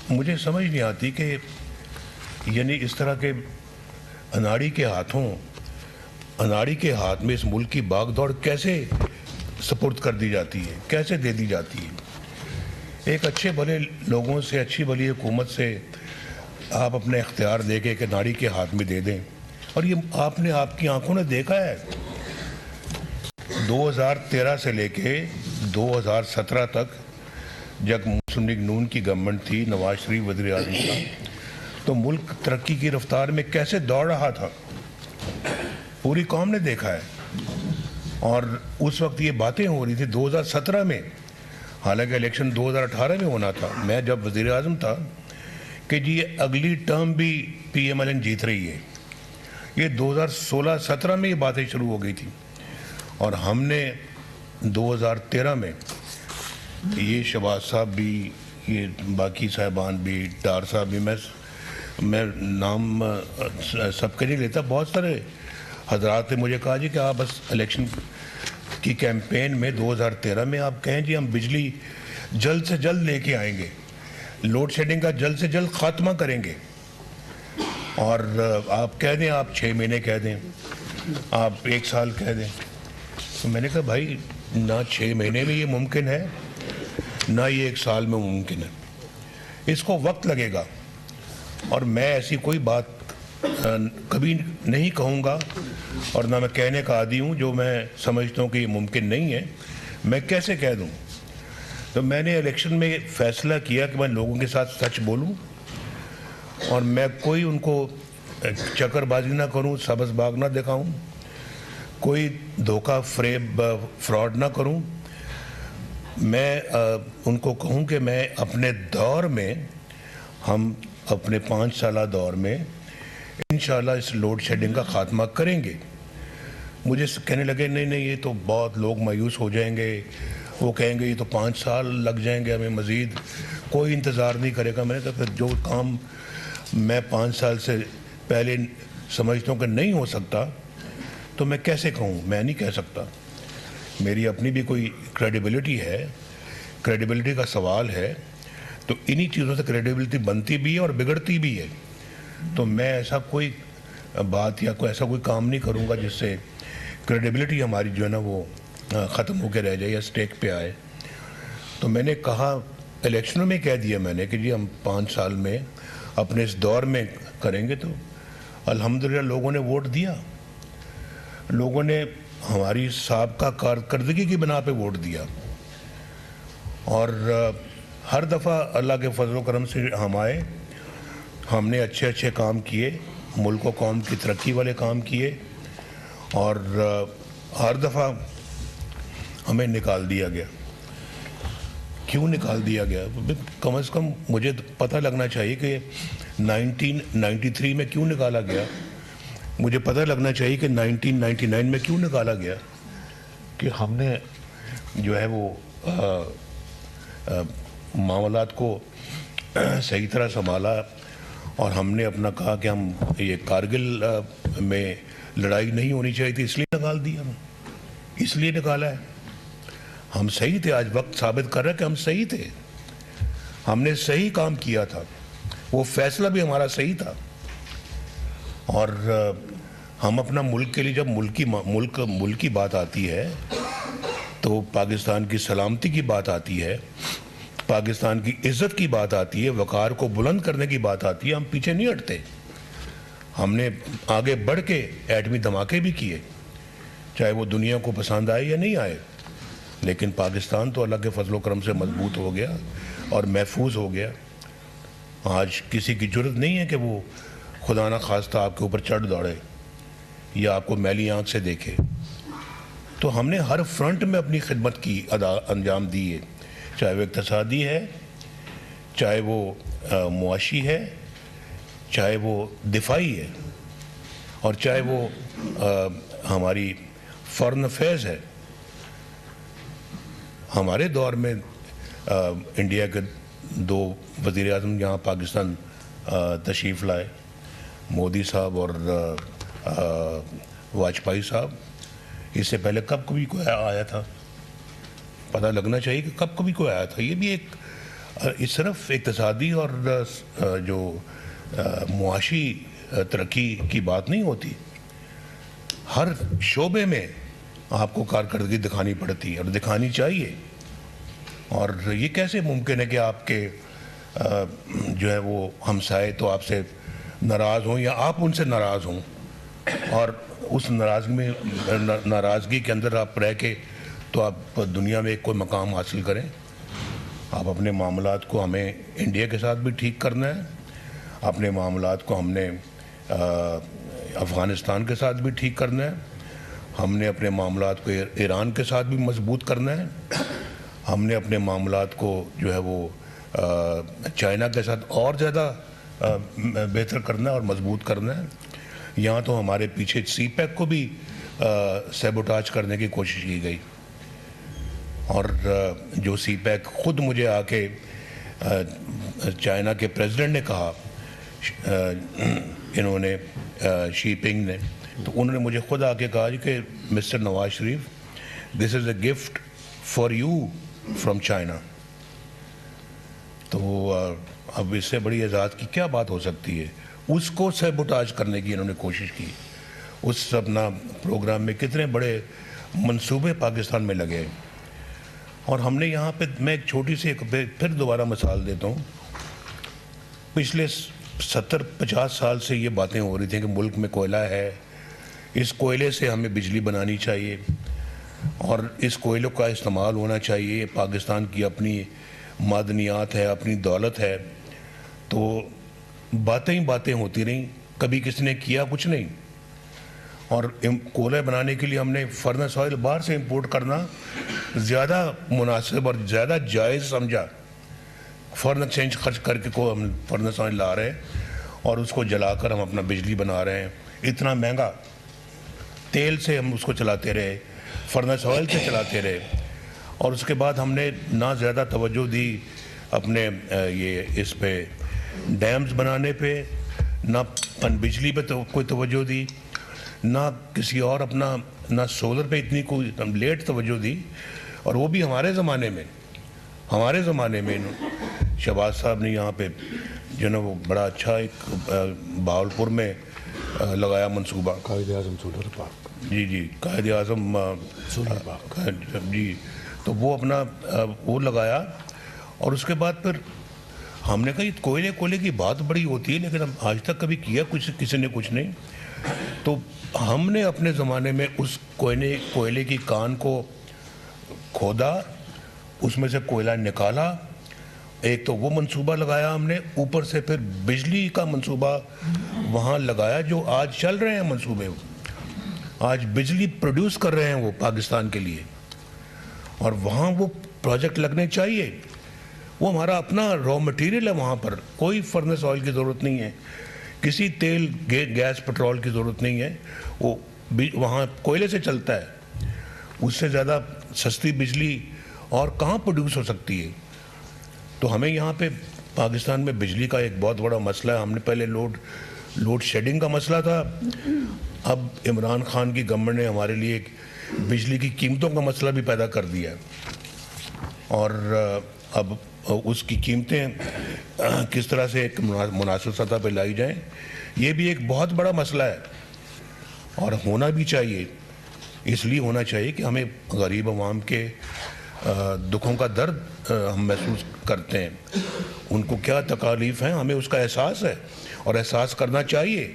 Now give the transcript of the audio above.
مجھے سمجھ نہیں آتی کہ یعنی اس طرح کے اناڑی کے ہاتھ میں اس ملک کی باغ دوڑ کیسے سپرد کر دی جاتی ہے، کیسے دے دی جاتی ہے؟ ایک اچھے بھلے لوگوں سے، اچھی بھلی حکومت سے آپ اپنے اختیار دے کے ایک اناڑی کے ہاتھ میں دے دیں، اور یہ آپ کی آنکھوں نے دیکھا ہے 2013 سے لے کے 2017 تک جب مسلم لیگ نون کی گورنمنٹ تھی، نواز شریف وزیر اعظم تھا، تو ملک ترقی کی رفتار میں کیسے دوڑ رہا تھا، پوری قوم نے دیکھا ہے۔ اور اس وقت یہ باتیں ہو رہی تھی 2017 میں، حالانکہ الیکشن 2018 میں ہونا تھا، میں جب وزیر اعظم تھا، کہ جی یہ اگلی ٹرم بھی پی ایم ایل این جیت رہی ہے۔ یہ 2016-17 میں یہ باتیں شروع ہو گئی تھی، اور ہم نے 2013 میں یہ شہباز صاحب بھی، یہ باقی صاحبان بھی، ڈار صاحب بھی، میں نام سب کے نہیں لیتا، بہت سارے حضرات نے مجھے کہا جی کہ آپ بس الیکشن کی کیمپین میں 2013 میں آپ کہیں جی ہم بجلی جلد سے جلد لے کے آئیں گے، لوڈ شیڈنگ کا جلد سے جلد خاتمہ کریں گے، اور آپ کہہ دیں، آپ 6 مہینے کہہ دیں، آپ 1 سال کہہ دیں۔ تو میں نے کہا بھائی نہ 6 مہینے میں یہ ممکن ہے، نہ یہ 1 سال میں ممکن ہے، اس کو وقت لگے گا، اور میں ایسی کوئی بات کبھی نہیں کہوں گا، اور نہ میں کہنے کا عادی ہوں جو میں سمجھتا ہوں کہ یہ ممکن نہیں ہے، میں کیسے کہہ دوں؟ تو میں نے الیکشن میں فیصلہ کیا کہ میں لوگوں کے ساتھ سچ بولوں، اور میں کوئی ان کو چکر بازی نہ کروں، سبز باغ نہ دکھاؤں، کوئی دھوکہ فریب فراڈ نہ کروں۔ میں ان کو کہوں کہ میں اپنے دور میں، ہم اپنے 5 سالہ دور میں انشاءاللہ اس لوڈ شیڈنگ کا خاتمہ کریں گے۔ مجھے کہنے لگے نہیں یہ تو بہت لوگ مایوس ہو جائیں گے، وہ کہیں گے یہ تو 5 سال لگ جائیں گے، ہمیں مزید کوئی انتظار نہیں کرے گا۔ میں نے کہا پھر جو کام میں 5 سال سے پہلے سمجھتا ہوں کہ نہیں ہو سکتا، تو میں کیسے کہوں؟ میں نہیں کہہ سکتا، میری اپنی بھی کوئی کریڈیبلٹی ہے، کریڈیبلٹی کا سوال ہے، تو انہی چیزوں سے کریڈیبلٹی بنتی بھی ہے اور بگڑتی بھی ہے۔ تو میں ایسا کوئی بات یا کوئی ایسا کوئی کام نہیں کروں گا جس سے کریڈیبلٹی ہماری جو ہے نا وہ ختم ہو کے رہ جائے یا سٹیک پہ آئے۔ تو میں نے کہا، الیکشنوں میں کہہ دیا میں نے کہ جی ہم 5 سال میں اپنے اس دور میں کریں گے، تو الحمدللہ لوگوں نے ووٹ دیا، لوگوں نے ہماری سابقہ کارکردگی کی بنا پہ ووٹ دیا، اور ہر دفعہ اللہ کے فضل و کرم سے ہم آئے، ہم نے اچھے کام کیے، ملک و قوم کی ترقی والے کام کیے، اور ہر دفعہ ہمیں نکال دیا گیا۔ کیوں نکال دیا گیا؟ کم از کم مجھے پتہ لگنا چاہیے کہ 1993 میں کیوں نکالا گیا، مجھے پتہ لگنا چاہیے کہ 1999 میں کیوں نکالا گیا، کہ ہم نے جو ہے وہ معاملات کو صحیح طرح سنبھالا، اور ہم نے اپنا کہا کہ ہم یہ کارگل میں لڑائی نہیں ہونی چاہیے تھی، اس لیے نکال دیا، اس لیے نکالا ہے۔ ہم صحیح تھے، آج وقت ثابت کر رہا ہے کہ ہم صحیح تھے، ہم نے صحیح کام کیا تھا، وہ فیصلہ بھی ہمارا صحیح تھا۔ اور ہم اپنا ملک کے لیے جب ملک کی بات آتی ہے، تو پاکستان کی سلامتی کی بات آتی ہے، پاکستان کی عزت کی بات آتی ہے، وقار کو بلند کرنے کی بات آتی ہے، ہم پیچھے نہیں ہٹتے۔ ہم نے آگے بڑھ کے ایٹمی دھماکے بھی کیے، چاہے وہ دنیا کو پسند آئے یا نہیں آئے، لیکن پاکستان تو اللہ کے فضل و کرم سے مضبوط ہو گیا اور محفوظ ہو گیا۔ آج کسی کی جرت نہیں ہے کہ وہ خدا نہ خواستہ آپ کے اوپر چڑھ دوڑے یا آپ کو میلی آنکھ سے دیکھے۔ تو ہم نے ہر فرنٹ میں اپنی خدمت کی انجام دی ہے، چاہے وہ اقتصادی ہے، چاہے وہ معاشی ہے، چاہے وہ دفاعی ہے، اور چاہے وہ ہماری فارن افیئرز ہے۔ ہمارے دور میں انڈیا کے 2 وزیر اعظم یہاں پاکستان تشریف لائے، مودی صاحب اور واجپئی صاحب۔ اس سے پہلے کبھی کوئی آیا تھا؟ پتہ لگنا چاہیے کہ کبھی کوئی آیا تھا۔ یہ بھی ایک اس صرف اقتصادی اور جو معاشی ترقی کی بات نہیں ہوتی، ہر شعبے میں آپ کو کارکردگی دکھانی پڑتی ہے اور دکھانی چاہیے. اور یہ کیسے ممکن ہے کہ آپ کے جو ہے وہ ہمسائے تو آپ سے ناراض ہوں یا آپ ان سے ناراض ہوں، اور اس ناراضگی کے اندر آپ رہ کے تو آپ دنیا میں کوئی مقام حاصل کریں. آپ اپنے معاملات کو ہمیں انڈیا کے ساتھ بھی ٹھیک کرنا ہے، اپنے معاملات کو ہم نے افغانستان کے ساتھ بھی ٹھیک کرنا ہے، ہم نے اپنے معاملات کو ایران کے ساتھ بھی مضبوط کرنا ہے، ہم نے اپنے معاملات کو جو ہے وہ چائنا کے ساتھ اور زیادہ بہتر کرنا ہے اور مضبوط کرنا ہے. یہاں تو ہمارے پیچھے سی پیک کو بھی سیبوٹاج کرنے کی کوشش کی گئی، اور جو سی پیک خود مجھے آ کے چائنا کے پریزیڈنٹ نے کہا، انہوں نے شی پنگ نے، تو انہوں نے مجھے خود آ کے کہا کہ mister Nawaz Sharif, this is a gift for you from China. تو اب اس سے بڑی اعزاز کی کیا بات ہو سکتی ہے؟ اس کو سیبوٹاج کرنے کی انہوں نے کوشش کی. اس اپنا پروگرام میں کتنے بڑے منصوبے پاکستان میں لگے. اور ہم نے یہاں پہ، میں ایک چھوٹی سی پھر دوبارہ مثال دیتا ہوں. پچھلے 70-50 سال سے یہ باتیں ہو رہی تھیں کہ ملک میں کوئلہ ہے، اس کوئلے سے ہمیں بجلی بنانی چاہیے اور اس کوئلے کا استعمال ہونا چاہیے، یہ پاکستان کی اپنی معدنیات ہے، اپنی دولت ہے. تو باتیں ہی باتیں ہوتی رہیں، کبھی کسی نے کیا کچھ نہیں. اور کوئلہ بنانے کے لیے ہم نے فرنس آئل باہر سے امپورٹ کرنا زیادہ مناسب اور زیادہ جائز سمجھا. فارن ایکسچینج خرچ کر کے کو ہم فرنس آئل لا رہے ہیں اور اس کو جلا کر ہم اپنا بجلی بنا رہے ہیں. اتنا مہنگا تیل سے ہم اس کو چلاتے رہے، فرنس آئل سے چلاتے رہے، اور اس کے بعد ہم نے نہ زیادہ توجہ دی اپنے یہ اس پہ ڈیمز بنانے پہ، نہ پن بجلی پہ کوئی توجہ دی، نہ کسی اور اپنا، نہ سولر پہ اتنی کوئی لیٹ توجہ دی. اور وہ بھی ہمارے زمانے میں شہباز صاحب نے یہاں پہ جو نا وہ بڑا اچھا ایک بہاولپور میں لگایا منصوبہ، قائد اعظم سولر پارک. جی قائد اعظم سولر پارک جی. تو وہ اپنا وہ لگایا، اور اس کے بعد پھر ہم نے کہا یہ کوئلے کی بات بڑی ہوتی ہے لیکن ہم آج تک کبھی کیا کسی نے کچھ نہیں. تو ہم نے اپنے زمانے میں اس کوئلے کی کان کو کھودا، اس میں سے کوئلہ نکالا، ایک تو وہ منصوبہ لگایا ہم نے، اوپر سے پھر بجلی کا منصوبہ وہاں لگایا جو آج چل رہے ہیں منصوبے، آج بجلی پروڈیوس کر رہے ہیں وہ پاکستان کے لیے. اور وہاں وہ پروجیکٹ لگنے چاہیے. وہ ہمارا اپنا را مٹیریل ہے، وہاں پر کوئی فرنس آئل کی ضرورت نہیں ہے، کسی تیل گیس پٹرول کی ضرورت نہیں ہے. وہ وہاں کوئلے سے چلتا ہے. اس سے زیادہ سستی بجلی اور کہاں پروڈیوس ہو سکتی ہے؟ تو ہمیں یہاں پہ پاکستان میں بجلی کا ایک بہت بڑا مسئلہ ہے. ہم نے پہلے لوڈ شیڈنگ کا مسئلہ تھا، اب عمران خان کی گورنمنٹ نے ہمارے لیے ایک بجلی کی قیمتوں کا مسئلہ بھی پیدا کر دیا ہے. اور اب اس کی قیمتیں کس طرح سے ایک مناسب سطح پہ لائی جائیں، یہ بھی ایک بہت بڑا مسئلہ ہے. اور ہونا بھی چاہیے، اس لیے ہونا چاہیے کہ ہمیں غریب عوام کے دکھوں کا درد ہم محسوس کرتے ہیں، ان کو کیا تکالیف ہیں، ہمیں اس کا احساس ہے اور احساس کرنا چاہیے.